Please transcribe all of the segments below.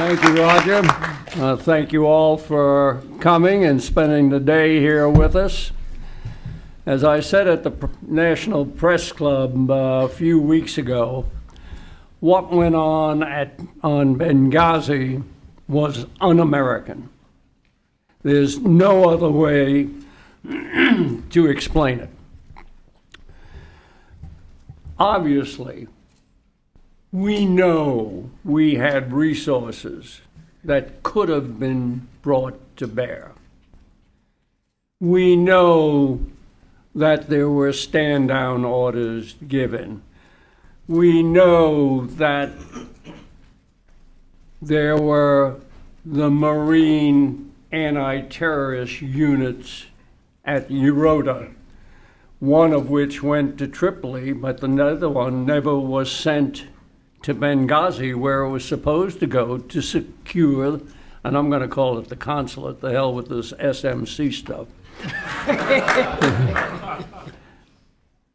Thank you, Roger. Thank you all for coming and spending the day here with us. As I said at the National Press Club a few weeks ago, what went on Benghazi was un-American. There's no other way to explain it. Obviously, we know we had resources that could have been brought to bear. We know that there were stand-down orders given. We know that there were the Marine anti-terrorist units at Eurota, one of which went to Tripoli, but the other one never was sent to Benghazi, where it was supposed to go to secure, and I'm going to call it the consulate, the hell with this SMC stuff,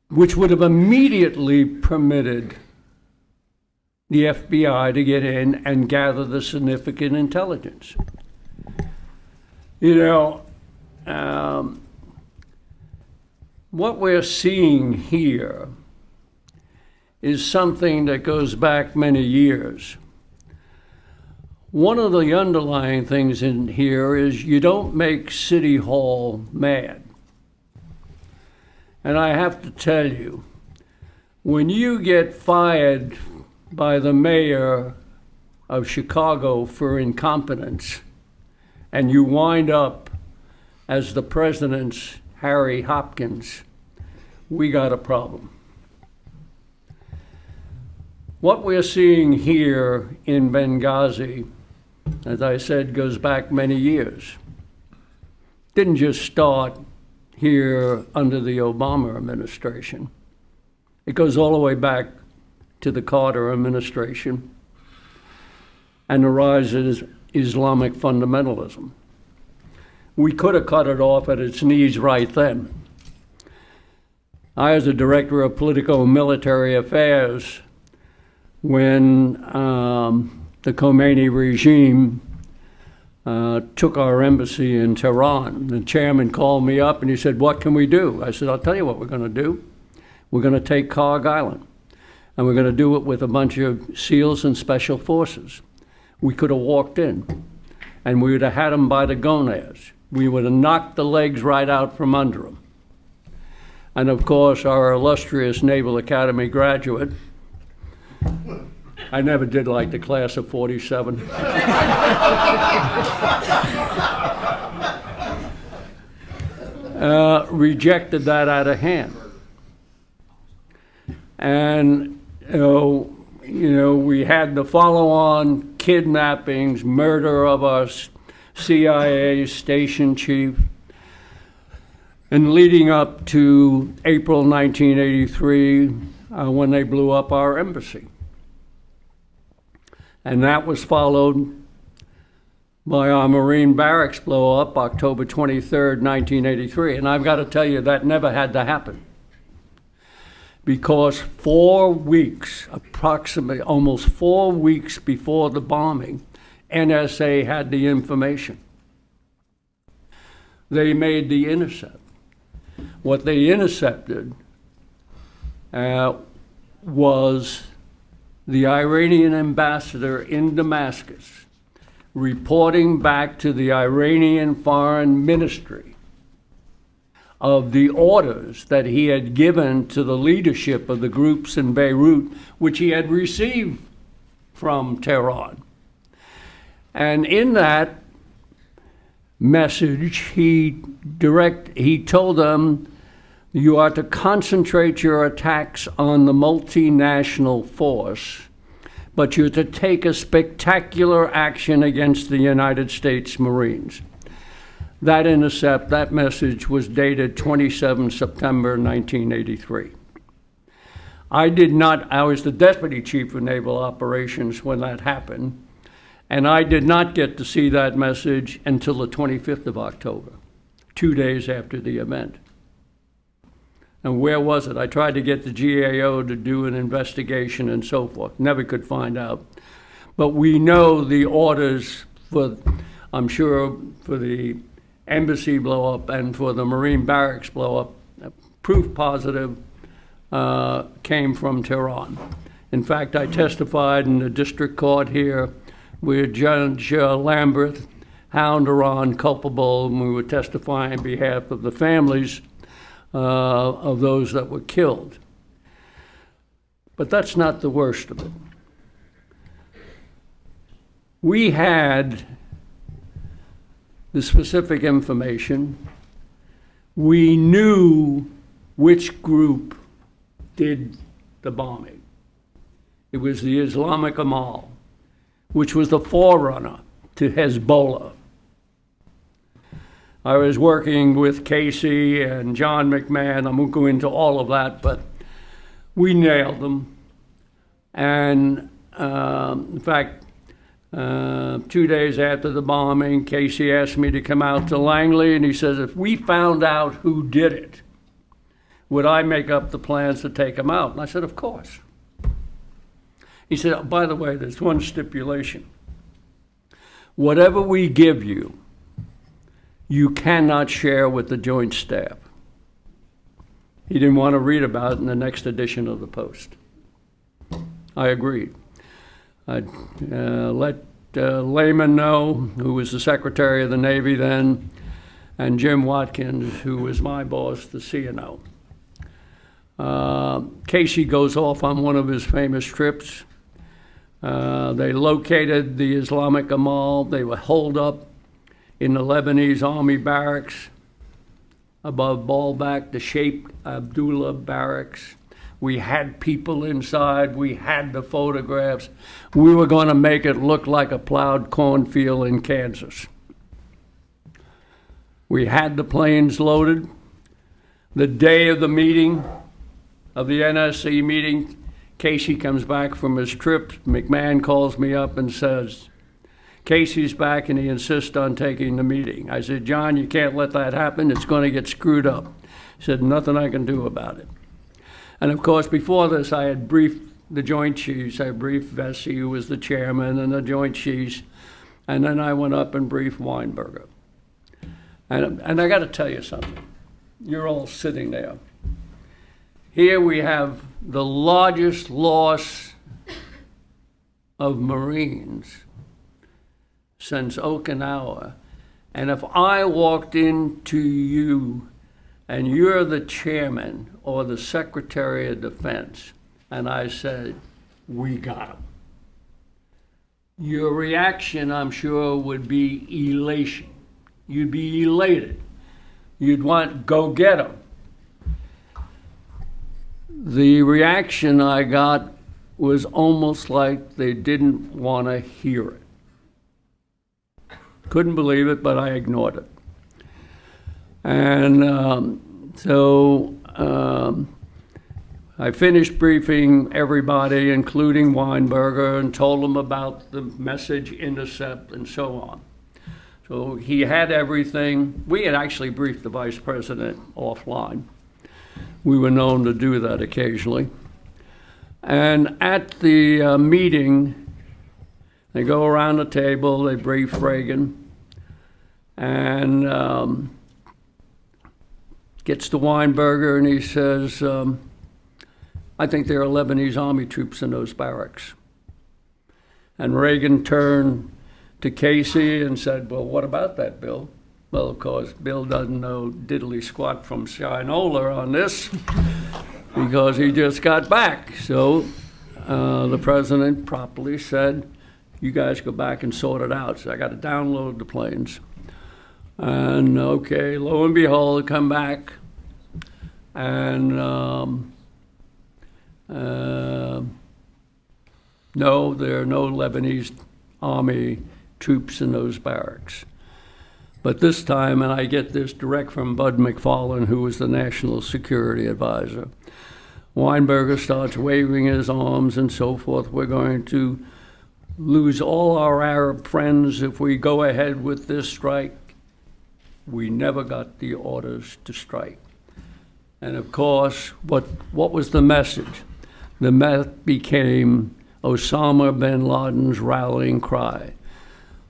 which would have immediately permitted the FBI to get in and gather the significant intelligence. You know, what we're seeing here is something that goes back many years. One of the underlying things in here is you don't make City Hall mad. And I have to tell you, when you get fired by the mayor of Chicago for incompetence, and you wind up as the president's Harry Hopkins, we got a problem. What we're seeing here in Benghazi, as I said, goes back many years. Didn't just start here under the Obama administration. It goes all the way back to the Carter administration and the rise of Islamic fundamentalism. We could have cut it off at its knees right then. I, as a director of political and military affairs, when the Khomeini regime took our embassy in Tehran, the chairman called me up and he said, "What can we do?" I said, "I'll tell you what we're going to do. We're going to take Karg Island, and we're going to do it with a bunch of SEALs and special forces." We could have walked in, and we would have had them by the gonads. We would have knocked the legs right out from under them. And of course, our illustrious Naval Academy graduate, I never did like the class of 47. Rejected that out of hand. And, you know, we had the follow-on kidnappings, murder of our CIA station chief, and leading up to April 1983, when they blew up our embassy. And that was followed by our Marine barracks blow up October 23rd, 1983. And I've got to tell you, that never had to happen. Because 4 weeks, approximately almost 4 weeks before the bombing, NSA had the information. They made the intercept. What they intercepted was the Iranian ambassador in Damascus reporting back to the Iranian Foreign Ministry of the orders that he had given to the leadership of the groups in Beirut, which he had received from Tehran. And in that message, he told them, "You are to concentrate your attacks on the multinational force, but you're to take a spectacular action against the United States Marines." That intercept, that message was dated 27 September 1983. I was the Deputy Chief of Naval Operations when that happened, and I did not get to see that message until the 25th of October, 2 days after the event. And where was it? I tried to get the GAO to do an investigation and so forth. Never could find out. But we know the orders for, I'm sure, for the embassy blow up and for the Marine barracks blow up, proof positive, came from Tehran. In fact, I testified in the district court here with Judge Lambert, found Iran culpable, and we were testifying on behalf of the families of those that were killed. But that's not the worst of it. We had the specific information. We knew which group did the bombing. It was the Islamic Amal, which was the forerunner to Hezbollah. I was working with Casey and John McMahon. I won't go into all of that, but we nailed them. And in fact, 2 days after the bombing, Casey asked me to come out to Langley, and he says, if we found out who did it, would I make up the plans to take them out? And I said, of course. He said, oh, by the way, there's one stipulation. Whatever we give you, you cannot share with the Joint Staff. He didn't want to read about it in the next edition of the Post. I agreed. I let Lehman know, who was the Secretary of the Navy then, and Jim Watkins, who was my boss, the CNO. Casey goes off on one of his famous trips. They located the Islamic Amal. They were holed up in the Lebanese Army barracks above Baalbek, the Sheikh Abdullah barracks. We had people inside. We had the photographs. We were going to make it look like a plowed cornfield in Kansas. We had the planes loaded. The day of the meeting, of the NSC meeting, Casey comes back from his trip. McMahon calls me up and says, Casey's back and he insists on taking the meeting. I said, John, you can't let that happen. It's going to get screwed up. He said, nothing I can do about it. And of course, before this, I had briefed the Joint Chiefs. I briefed Vesey, who was the chairman, and the Joint Chiefs. And then I went up and briefed Weinberger. And I got to tell you something. You're all sitting there. Here we have the largest loss of Marines since Okinawa. And if I walked into you and you're the chairman or the Secretary of Defense, and I said, we got him, your reaction, I'm sure, would be elation. You'd be elated. You'd want, go get him. The reaction I got was almost like they didn't want to hear it. Couldn't believe it, but I ignored it. And so I finished briefing everybody, including Weinberger, and told them about the message intercept and so on. So he had everything. We had actually briefed the vice president offline. We were known to do that occasionally. And at the meeting, they go around the table, they brief Reagan, and gets to Weinberger, and he says, I think there are Lebanese army troops in those barracks. And Reagan turned to Casey and said, well, what about that, Bill? Well, of course, Bill doesn't know diddly squat from Shinola on this because he just got back. So the president promptly said, you guys go back and sort it out. So I got to download the planes. And okay, lo and behold, come back. And no, there are no Lebanese army troops in those barracks. But this time, and I get this direct from Bud McFarlane, who was the National Security Advisor, Weinberger starts waving his arms and so forth. We're going to lose all our Arab friends if we go ahead with this strike. We never got the orders to strike. And of course, what was the message? The message became, Osama bin Laden's rallying cry.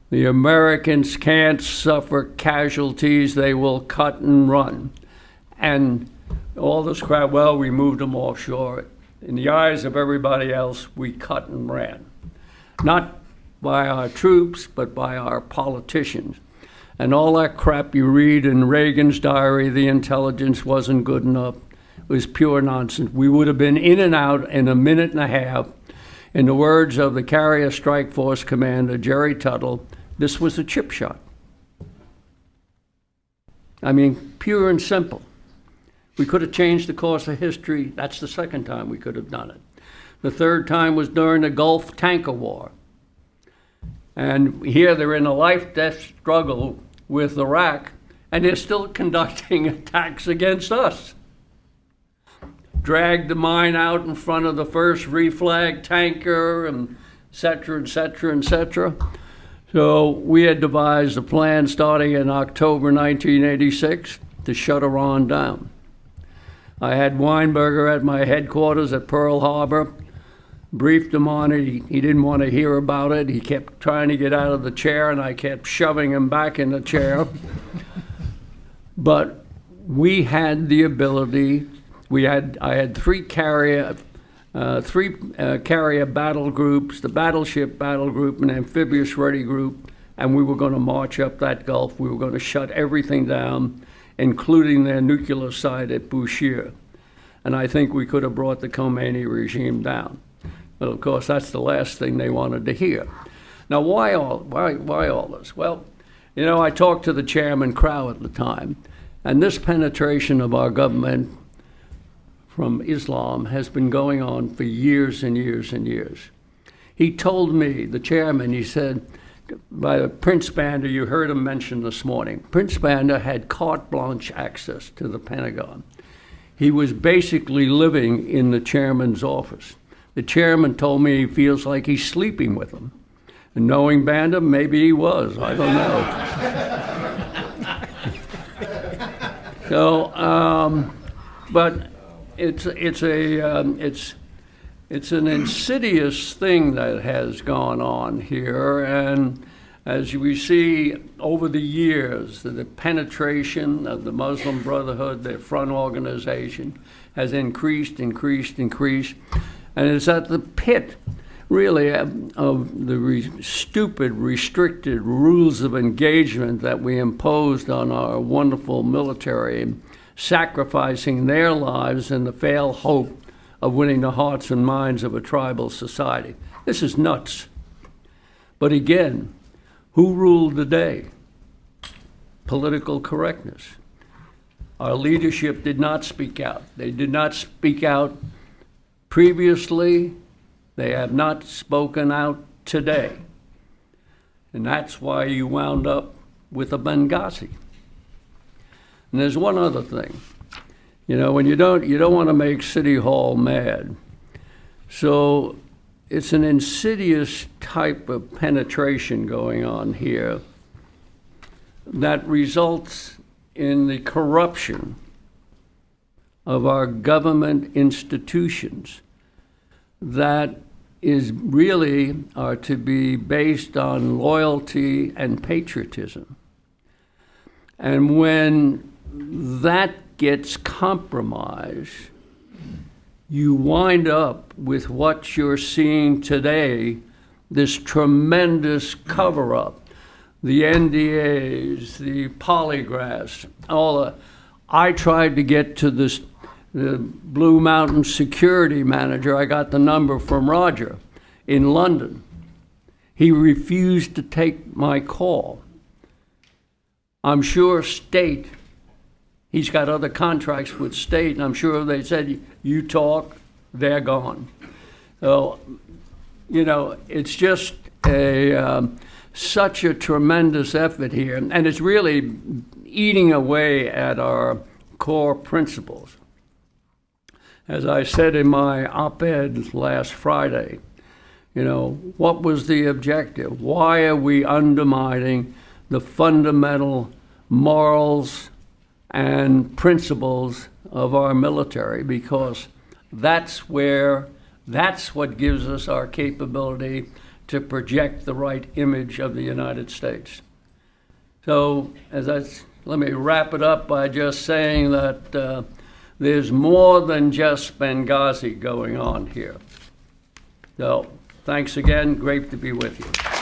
The Americans can't suffer casualties, they will cut and run. And all this crap, well, we moved them offshore. In the eyes of everybody else, we cut and ran. Not by our troops, but by our politicians. And all that crap you read in Reagan's diary, the intelligence wasn't good enough, was pure nonsense. We would have been in and out in a minute and a half. In the words of the Carrier Strike Force commander, Jerry Tuttle, this was a chip shot. I mean, pure and simple. We could have changed the course of history. That's the second time we could have done it. The third time was during the Gulf Tanker War. And here they're in a life-death struggle with Iraq, and they're still conducting attacks against us. Dragged the mine out in front of the first reflag tanker, and et cetera, et cetera, et cetera. So we had devised a plan starting in October 1986 to shut Iran down. I had Weinberger at my headquarters at Pearl Harbor, briefed him on it. He didn't want to hear about it. He kept trying to get out of the chair, and I kept shoving him back in the chair. But we had the ability. I had three carrier battle groups, the battleship battle group, an amphibious ready group, and we were going to march up that Gulf. We were going to shut everything down, including their nuclear site at Bushehr. And I think we could have brought the Khomeini regime down. But of course, that's the last thing they wanted to hear. Now, why all this? Well, you know, I talked to the Chairman Crow at the time, and this penetration of our government from Islam has been going on for years and years and years. He told me, the chairman, he said, by Prince Banda, you heard him mention this morning, Prince Banda had carte blanche access to the Pentagon. He was basically living in the chairman's office. The chairman told me he feels like he's sleeping with him. And knowing Banda, maybe he was, I don't know. So, but it's an insidious thing that has gone on here, and as we see over the years, the penetration of the Muslim Brotherhood, their front organization, has increased, and it's at the pit, really, of the stupid, restricted rules of engagement that we imposed on our wonderful military, sacrificing their lives in the fail hope of winning the hearts and minds of a tribal society. This is nuts. But again, who ruled the day? Political correctness. Our leadership did not speak out. They did not speak out previously. They have not spoken out today. And that's why you wound up with a Benghazi. And there's one other thing. You know, when you don't want to make City Hall mad. So it's an insidious type of penetration going on here that results in the corruption of our government institutions that is really are to be based on loyalty and patriotism. And when that gets compromised, you wind up with what you're seeing today, this tremendous cover-up, the NDAs, the polygraphs, I tried to get to the Blue Mountain security manager. I got the number from Roger in London. He refused to take my call. I'm sure State, he's got other contracts with State, and I'm sure they said, you talk, they're gone. So, you know, it's just such a tremendous effort here, and it's really eating away at our core principles. As I said in my op-ed last Friday, you know, what was the objective? Why are we undermining the fundamental morals and principles of our military? Because that's where That's what gives us our capability to project the right image of the United States. So let me wrap it up by just saying that there's more than just Benghazi going on here. So thanks again. Great to be with you.